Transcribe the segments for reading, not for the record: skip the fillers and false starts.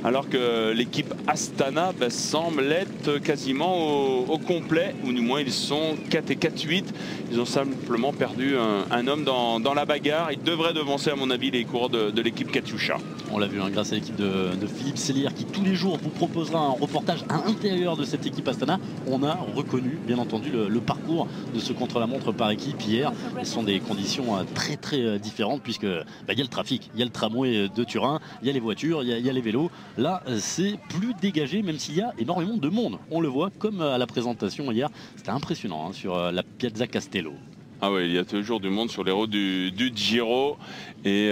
alors que l'équipe Astana semble être quasiment au complet, ou du moins ils sont 4 et 4-8. Ils ont simplement perdu un homme dans la bagarre. Ils devraient devancer à mon avis les coureurs de l'équipe Katyusha. On l'a vu grâce à l'équipe de Philippe Sellière qui tous les jours vous proposera un reportage à l'intérieur de cette équipe Astana. On a reconnu bien entendu le parcours de ce contre-la-montre par équipe hier. Ce sont des conditions très différentes puisque y a le trafic, il y a le tramway de Turin, il y a les voitures, il y a les vélos. Là c'est plus dégagé même s'il y a énormément de monde. On le voit comme à la présentation hier. C'était impressionnant sur la Piazza Castello. Ah oui, il y a toujours du monde sur les routes du Giro et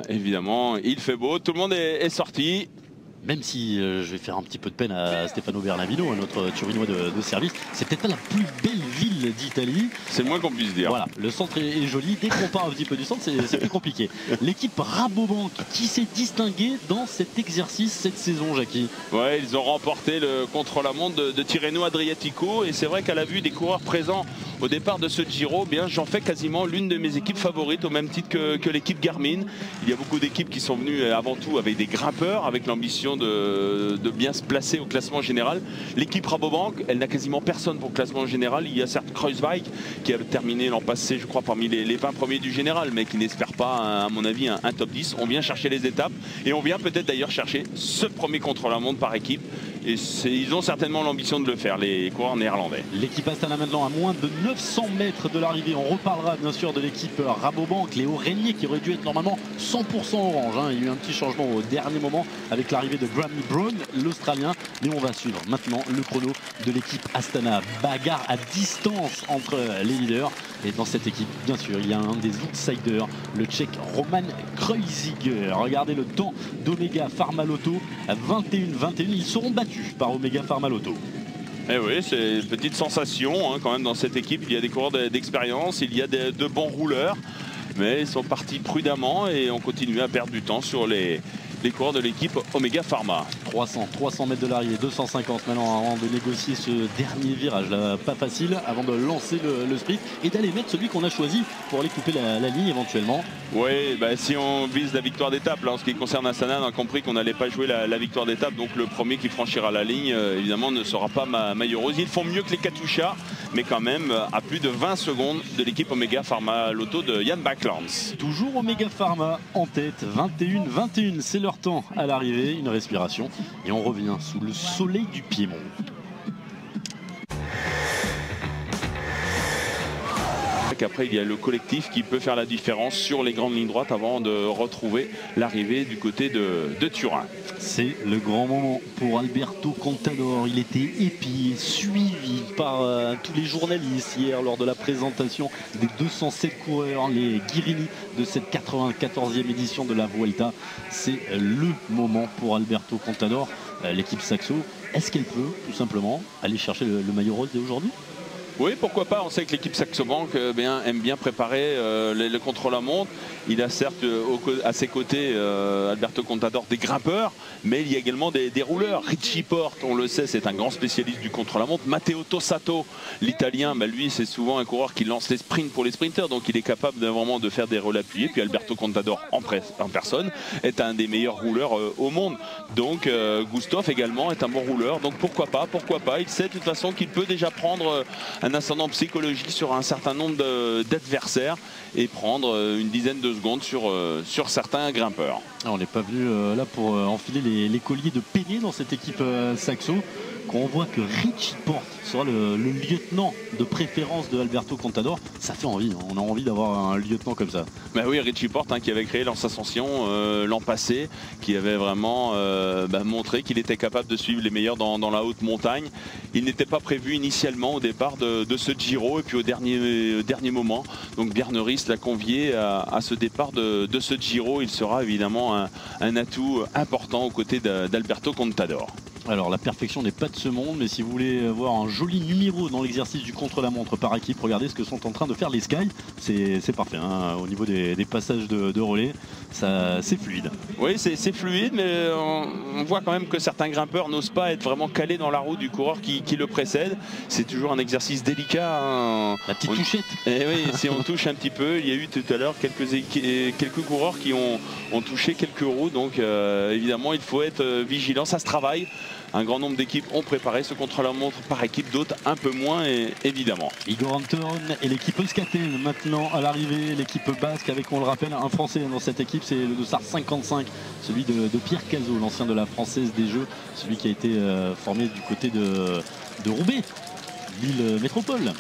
évidemment il fait beau, tout le monde est sorti. Même si je vais faire un petit peu de peine à Stefano Bernardino, notre Turinois de service, c'est peut-être pas la plus belle ville d'Italie. C'est le moins qu'on puisse dire. Voilà, le centre est joli. Dès qu'on part un petit peu du centre, c'est plus compliqué. L'équipe Rabobank qui s'est distinguée dans cet exercice cette saison, Jackie. Ouais, ils ont remporté le contre-la-montre de Tirreno Adriatico et c'est vrai qu'à la vue des coureurs présents au départ de ce Giro, j'en fais quasiment l'une de mes équipes favorites au même titre que l'équipe Garmin. Il y a beaucoup d'équipes qui sont venues avant tout avec des grimpeurs, avec l'ambition de bien se placer au classement général. L'équipe Rabobank, elle n'a quasiment personne pour le classement général. Il y a certes Kruijswijk qui a terminé l'an passé, je crois, parmi les 20 premiers du général, mais qui n'espère pas, à mon avis, un top 10. On vient chercher les étapes et on vient peut-être d'ailleurs chercher ce premier contre-la-montre par équipe. Et ils ont certainement l'ambition de le faire, les coureurs néerlandais. L'équipe Astana maintenant à moins de 900 mètres de l'arrivée. On reparlera bien sûr de l'équipe Rabobank, Léo Régnier qui aurait dû être normalement 100% orange. Il y a eu un petit changement au dernier moment avec l'arrivée de Grammy Brown, l'Australien. Mais on va suivre maintenant le chrono de l'équipe Astana. Bagarre à distance entre les leaders. Et dans cette équipe, bien sûr, il y a un des outsiders, le Tchèque Roman Kreuziger. Regardez le temps d'Omega Pharma Lotto à 21-21. Ils seront battus par Omega Pharma Lotto. Eh oui, c'est une petite sensation quand même dans cette équipe. Il y a des coureurs d'expérience, il y a de bons rouleurs. Mais ils sont partis prudemment et ont continué à perdre du temps sur les coureurs de l'équipe Omega Pharma. 300 mètres de l'arrivée, 250 maintenant avant de négocier ce dernier virage là, pas facile, avant de lancer le sprint et d'aller mettre celui qu'on a choisi pour aller couper la ligne éventuellement. Oui, si on vise la victoire d'étape, là en ce qui concerne Astana, on a compris qu'on n'allait pas jouer la victoire d'étape, donc le premier qui franchira la ligne évidemment ne sera pas malheureuse. Ils font mieux que les Katyusha, mais quand même à plus de 20 secondes de l'équipe Omega Pharma Lotto de Jan Backlands. Toujours Omega Pharma en tête, 21-21, c'est leur temps à l'arrivée, une respiration et on revient sous le soleil du Piémont. Après il y a le collectif qui peut faire la différence sur les grandes lignes droites avant de retrouver l'arrivée du côté de Turin. C'est le grand moment pour Alberto Contador. Il était épié, suivi par tous les journalistes hier lors de la présentation des 207 coureurs, les Guirini de cette 94e édition de la Vuelta. C'est le moment pour Alberto Contador. L'équipe Saxo, est-ce qu'elle peut tout simplement aller chercher le maillot rose dès aujourd'hui ? Oui, pourquoi pas. On sait que l'équipe Saxo Bank aime bien préparer le contre-la-montre. Il a certes à ses côtés Alberto Contador des grimpeurs, mais il y a également des rouleurs. Richie Porte, on le sait, c'est un grand spécialiste du contre-la-montre. Matteo Tossato, l'italien, lui c'est souvent un coureur qui lance les sprints pour les sprinters, donc il est capable vraiment de faire des relais appuyés. Puis Alberto Contador en personne est un des meilleurs rouleurs au monde. Donc Gustov également est un bon rouleur, donc pourquoi pas. Il sait de toute façon qu'il peut déjà prendre un ascendant psychologique sur un certain nombre d'adversaires et prendre une dizaine de secondes sur certains grimpeurs. On n'est pas venu là pour enfiler les colliers de peigné dans cette équipe Saxo. Quand on voit que Richie Porte sera le lieutenant de préférence de Alberto Contador, ça fait envie. On a envie d'avoir un lieutenant comme ça. Oui, Richie Porte qui avait créé Lance Ascension l'an passé, qui avait vraiment montré qu'il était capable de suivre les meilleurs dans la haute montagne. Il n'était pas prévu initialement au départ de ce Giro et puis au dernier moment. Donc Bjarne l'a convié à ce départ de ce Giro. Il sera évidemment un atout important aux côtés d'Alberto Contador. Alors la perfection n'est pas de ce monde, mais si vous voulez voir un joli numéro dans l'exercice du contre-la-montre par équipe, regardez ce que sont en train de faire les Sky. C'est parfait, hein. Au niveau des passages de relais, c'est fluide. Oui, c'est fluide, mais on voit quand même que certains grimpeurs n'osent pas être vraiment calés dans la roue du coureur qui le précède. C'est toujours un exercice délicat, hein. La petite touchette. Et oui, si on touche un petit peu, il y a eu tout à l'heure quelques coureurs qui ont touché quelques roues, donc évidemment il faut être vigilant, ça se travaille. Un grand nombre d'équipes ont préparé ce contre-la-montre par équipe, d'autres un peu moins, évidemment. Igor Anton et l'équipe Euskatel maintenant à l'arrivée, l'équipe basque avec, on le rappelle, un Français dans cette équipe, c'est le dossard 55, celui de Pierre Cazot, l'ancien de la Française des Jeux, celui qui a été formé du côté de Roubaix, Lille Métropole.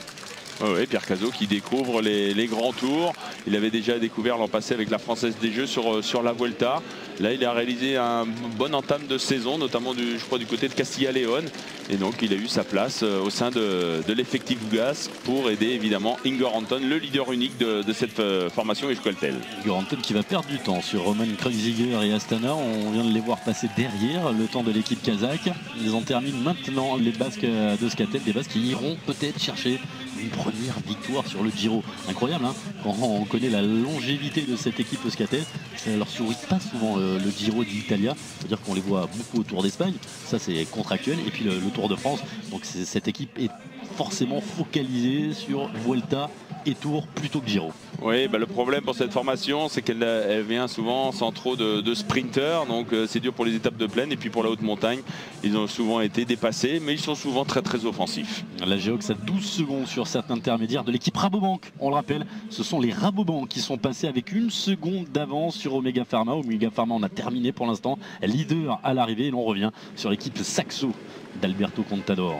Oui, Pierre Cazot qui découvre les grands tours. Il avait déjà découvert l'an passé avec la Française des Jeux sur la Vuelta. Là, il a réalisé un bon entame de saison, notamment je crois du côté de Castilla-León. Et donc, il a eu sa place au sein de l'effectif basque pour aider évidemment Igor Anton, le leader unique de cette formation Euskaltel. Igor Anton qui va perdre du temps sur Roman Kreuziger et Astana. On vient de les voir passer derrière le temps de l'équipe kazakh. Ils en terminent maintenant les Basques d'Euskaltel, des Basques qui iront peut-être chercher une première victoire sur le Giro. Incroyable, hein, quand on connaît la longévité de cette équipe Euskaltel, ça leur sourit pas souvent le Giro d'Italia. C'est-à-dire qu'on les voit beaucoup au Tour d'Espagne, ça c'est contractuel, et puis le Tour de France. Donc cette équipe est forcément focalisée sur Vuelta et Tour plutôt que Giro. Oui, le problème pour cette formation, c'est qu'elle vient souvent sans trop de sprinters, donc c'est dur pour les étapes de plaine, et puis pour la haute montagne, ils ont souvent été dépassés, mais ils sont souvent très très offensifs. La Geox a 12 secondes sur cet intermédiaire de l'équipe Rabobank. On le rappelle, ce sont les Rabobank qui sont passés avec 1 seconde d'avance sur Omega Pharma. Omega Pharma, on a terminé pour l'instant, leader à l'arrivée, et l'on revient sur l'équipe Saxo d'Alberto Contador.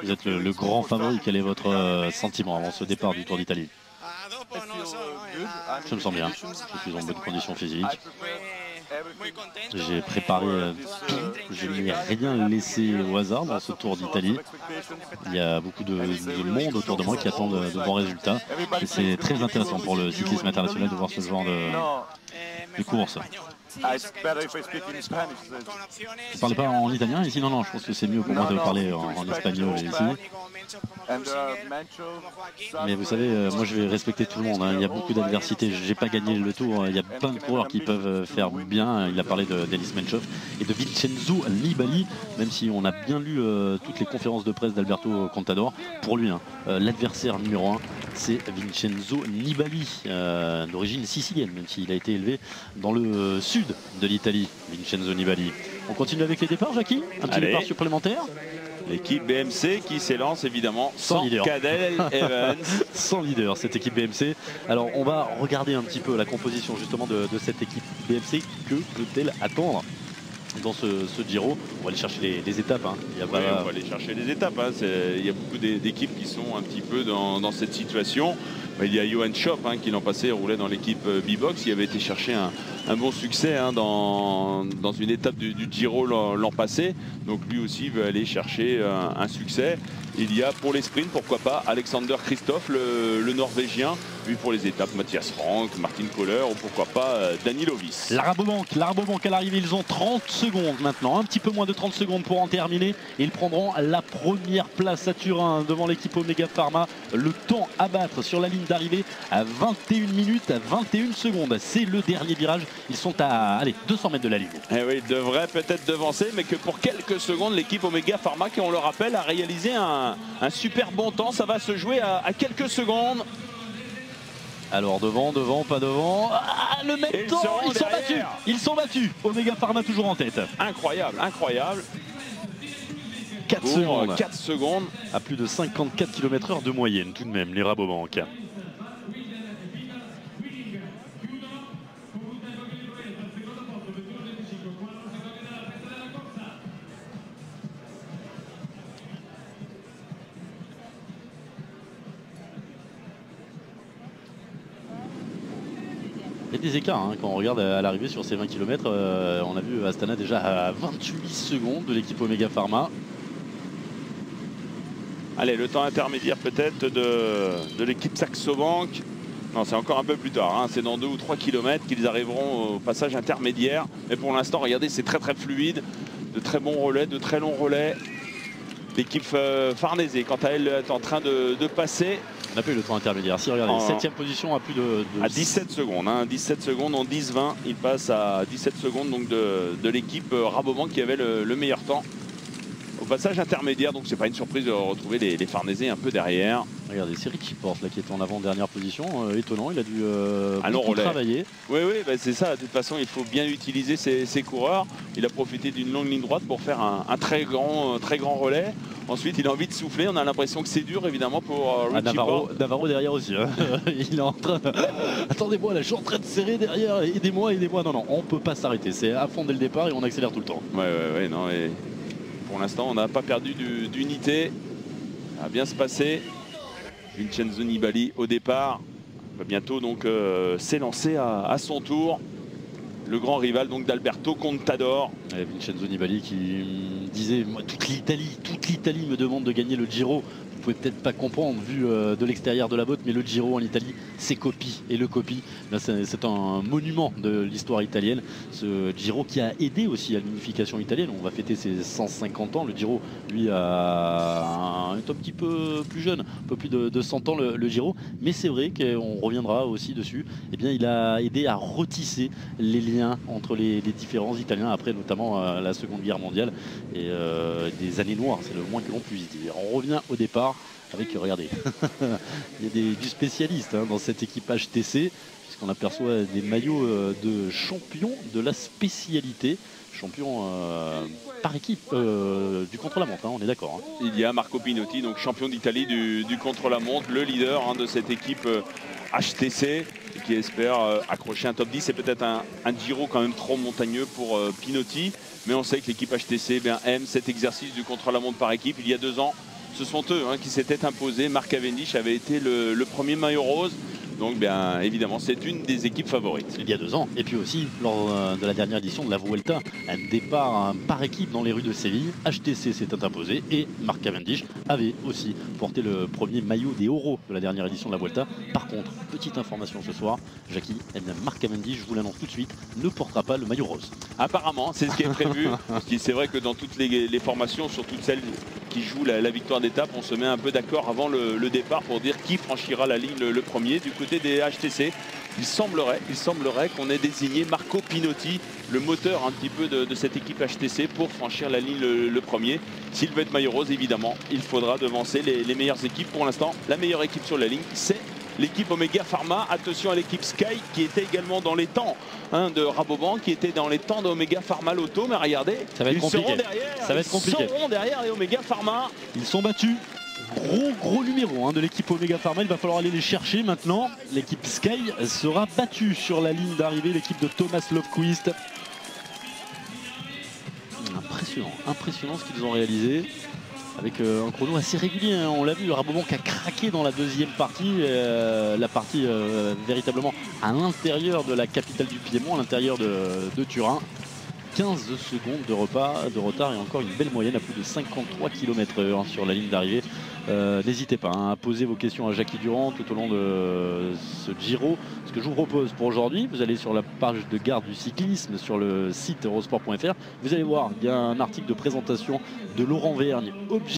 Vous êtes le grand favori, quel est votre sentiment avant ce départ du Tour d'Italie? Je me sens bien, je suis en bonne condition physique. J'ai préparé tout, je n'ai rien laissé au hasard dans ce Tour d'Italie. Il y a beaucoup de monde autour de moi qui attendent de bons résultats. Et c'est très intéressant pour le cyclisme international de voir ce genre de course. Vous parlez pas en italien ici? Non, je pense que c'est mieux pour moi de parler en espagnol ici. Mais vous savez, moi je vais respecter tout le monde, hein. Il y a beaucoup d'adversité, j'ai pas gagné le Tour, il y a plein de coureurs qui peuvent faire bien. Il a parlé d'Elis Menchov et de Vincenzo Nibali, même si on a bien lu toutes les conférences de presse d'Alberto Contador. Pour lui, hein, l'adversaire numéro 1, c'est Vincenzo Nibali, d'origine sicilienne, même s'il a été élevé dans le sud de l'Italie, Vincenzo Nibali. On continue avec les départs, Jackie? Un petit départ supplémentaire? L'équipe BMC qui s'élance évidemment sans Cadel Evans. Sans leader, cette équipe BMC. Alors on va regarder un petit peu la composition justement de cette équipe BMC. Que peut-elle attendre dans ce Giro? On va aller chercher les étapes, hein. On va aller chercher les étapes, hein. Il y a beaucoup d'équipes qui sont un petit peu dans cette situation. Il y a Johan Schopp, hein, qui l'an passé roulait dans l'équipe B-Box. Il avait été chercher un bon succès, hein, dans une étape du Giro l'an passé. Donc lui aussi veut aller chercher un succès. Il y a pour les sprints, pourquoi pas, Alexander Kristoff, le Norvégien. Lui pour les étapes, Mathias Frank, Martin Kohler ou pourquoi pas Dani Lovis. La Rabobank à l'arrivée, ils ont 30 secondes maintenant, un petit peu moins de 30 secondes pour en terminer. Et ils prendront la première place à Turin devant l'équipe Omega Pharma. Le temps à battre sur la ligne d'arrivée à 21 minutes, à 21 secondes. C'est le dernier virage. Ils sont à 200 mètres de la ligne. Eh oui, ils devraient peut-être devancer, mais que pour quelques secondes, l'équipe Omega Pharma, qui on le rappelle, a réalisé un super bon temps. Ça va se jouer à quelques secondes. Alors devant, pas devant. Ah, le même temps, ils sont battus. Omega Pharma toujours en tête. Incroyable. 4 secondes. 4 secondes. À plus de 54 km/h de moyenne tout de même, les Rabobank. Il y a des écarts, hein, quand on regarde à l'arrivée sur ces 20 km. On a vu Astana déjà à 28 secondes de l'équipe Omega Pharma. Allez, le temps intermédiaire peut-être de l'équipe Saxo Bank. Non, c'est encore un peu plus tard, hein. C'est dans 2 ou 3 km qu'ils arriveront au passage intermédiaire. Mais pour l'instant, regardez, c'est très très fluide. De très bons relais, de très longs relais. L'équipe Farnese, quant à elle, est en train de passer. On n'a pas eu le temps intermédiaire. Si, regardez, 7e position à plus de à 17 secondes. Hein, 17 secondes en 10-20. Il passe à 17 secondes donc de l'équipe Rabobank qui avait le meilleur temps au passage intermédiaire. Donc c'est pas une surprise de retrouver les Farnese un peu derrière. Regardez, c'est Richie Porte là, qui est en avant-dernière position. Étonnant, il a dû beaucoup travailler. Oui, bah c'est ça. De toute façon, il faut bien utiliser ses coureurs. Il a profité d'une longue ligne droite pour faire un très grand relais. Ensuite, il a envie de souffler. On a l'impression que c'est dur, évidemment, pour Richie Porte. Navarro derrière aussi. Hein. Il est en train. Attendez-moi, là, je suis en train de serrer derrière. Aidez-moi. Non, on peut pas s'arrêter. C'est à fond dès le départ et on accélère tout le temps. Ouais, non. Et pour l'instant, on n'a pas perdu d'unité. Ça va bien se passer. Vincenzo Nibali au départ va bientôt donc s'élancer à son tour. Le grand rival donc d'Alberto Contador. Et Vincenzo Nibali qui me disait moi, toute l'Italie me demande de gagner le Giro. Vous pouvez peut-être pas comprendre vu de l'extérieur de la botte, mais le Giro en Italie c'est copie. Et le copie, c'est un monument de l'histoire italienne. Ce Giro qui a aidé aussi à l'unification italienne. On va fêter ses 150 ans. Le Giro lui est un petit peu plus jeune, un peu plus de 100 ans le Giro. Mais c'est vrai qu'on reviendra aussi dessus. Eh bien, il a aidé à retisser les liens entre les différents Italiens après notamment la Seconde Guerre mondiale et des années noires, c'est le moins que l'on puisse dire. On revient au départ avec, regardez, il y a du spécialiste hein, dans cette équipe HTC puisqu'on aperçoit des maillots de champion de la spécialité, champion par équipe du contre-la-montre, hein, on est d'accord. Hein. Il y a Marco Pinotti, donc champion d'Italie du contre-la-montre, le leader hein, de cette équipe HTC qui espère accrocher un top 10. C'est peut-être un Giro quand même trop montagneux pour Pinotti, mais on sait que l'équipe HTC aime cet exercice du contre-la-montre par équipe. Il y a 2 ans, ce sont eux hein, qui s'étaient imposés. Mark Cavendish avait été le premier maillot rose. Donc bien évidemment c'est une des équipes favorites. Il y a 2 ans. Et puis aussi lors de la dernière édition de la Vuelta, un départ par équipe dans les rues de Séville. HTC s'était imposé et Mark Cavendish avait aussi porté le premier maillot des Oro de la dernière édition de la Vuelta. Par contre, petite information ce soir, Jackie, Mark Cavendish, je vous l'annonce tout de suite, ne portera pas le maillot rose. Apparemment, c'est ce qui est prévu. C'est vrai que dans toutes les formations, surtout celles qui jouent la victoire d'étape, on se met un peu d'accord avant le départ pour dire qui franchira la ligne le premier. Du côté des HTC, il semblerait qu'on ait désigné Marco Pinotti, le moteur un petit peu de cette équipe HTC, pour franchir la ligne le premier. S'il veut être maillot rose, évidemment, il faudra devancer les meilleures équipes. Pour l'instant, la meilleure équipe sur la ligne, c'est l'équipe Omega Pharma. Attention à l'équipe Sky qui était également dans les temps hein, de Rabobank, qui était dans les temps d'Omega Pharma Lotto. Mais regardez, ça va être compliqué. Ils seront derrière les Omega Pharma. Ils sont battus. Gros numéro hein, de l'équipe Omega Pharma. Il va falloir aller les chercher maintenant. L'équipe Sky sera battue sur la ligne d'arrivée. L'équipe de Thomas Löfquist. Impressionnant ce qu'ils ont réalisé. Avec un chrono assez régulier, hein. On l'a vu, le Rabobank a craqué dans la deuxième partie, la partie véritablement à l'intérieur de la capitale du Piémont, à l'intérieur de Turin. 15 secondes de retard et encore une belle moyenne à plus de 53 km/h sur la ligne d'arrivée. N'hésitez pas hein, à poser vos questions à Jackie Durand tout au long de ce Giro. Ce que je vous propose pour aujourd'hui, vous allez sur la page de garde du cyclisme sur le site eurosport.fr. Vous allez voir, il y a un article de présentation de Laurent Vergne.